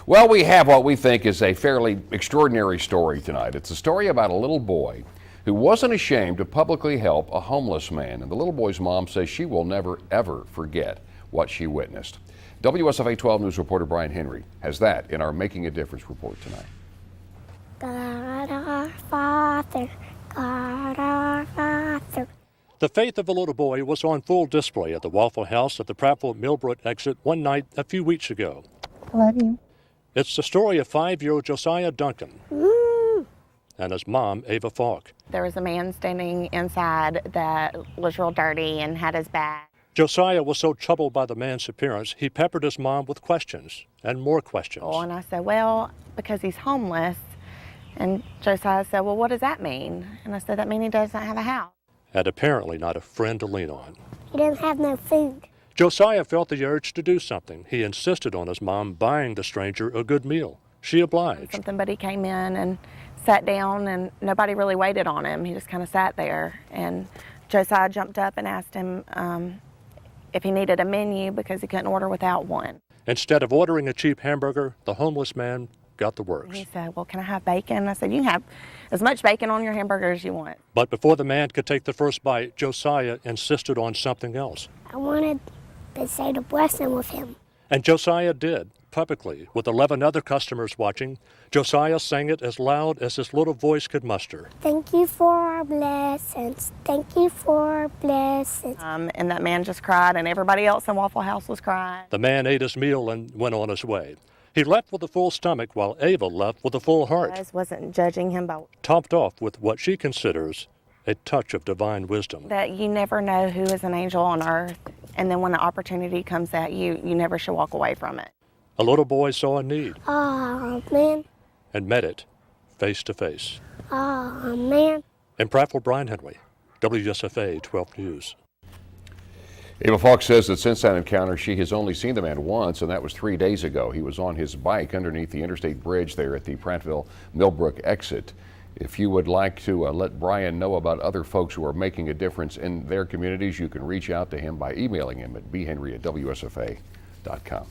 Well, we have what we think is a fairly extraordinary story tonight. It's a story about a little boy who wasn't ashamed to publicly help a homeless man. And the little boy's mom says she will never, ever forget what she witnessed. WSFA 12 News reporter Bryan Henry has that in our Making a Difference report tonight. God our Father, God our Father. The faith of a little boy was on full display at the Waffle House at the Prattville-Millbrook exit one night a few weeks ago. I love you. It's the story of 5-year-old Josiah Duncan and his mom, Ava Falk. There was a man standing inside that was real dirty and had his bag. Josiah was so troubled by the man's appearance, he peppered his mom with questions and more questions. And I said, well, because he's homeless. And Josiah said, well, what does that mean? And I said, that means he doesn't have a house. And apparently not a friend to lean on. He didn't have no food. Josiah felt the urge to do something. He insisted on his mom buying the stranger a good meal. She obliged. But he came in and sat down, and nobody really waited on him. He just kind of sat there. And Josiah jumped up and asked him if he needed a menu because he couldn't order without one. Instead of ordering a cheap hamburger, the homeless man got the works. He said, well, can I have bacon? I said, you can have as much bacon on your hamburger as you want. But before the man could take the first bite, Josiah insisted on something else. I wanted to say the blessing with him. And Josiah did, publicly, with 11 other customers watching. Josiah sang it as loud as his little voice could muster. Thank you for our blessings. Thank you for our blessings. And that man just cried, and everybody else in Waffle House was crying. The man ate his meal and went on his way. He left with a full stomach while Ava left with a full heart. I wasn't judging him by Topped off with what she considers a touch of divine wisdom. that you never know who is an angel on earth, and then when the opportunity comes at you, you never should walk away from it. A little boy saw a need Oh, man. and met it face to face. Oh, man. In Prattville, Bryan Henry, WSFA 12 News. Ava Falk says that since that encounter, she has only seen the man once, and that was 3 days ago. He was on his bike underneath the interstate bridge there at the Prattville-Millbrook exit. If you would like to let Bryan know about other folks who are making a difference in their communities, you can reach out to him by emailing him at bhenry@wsfa.com.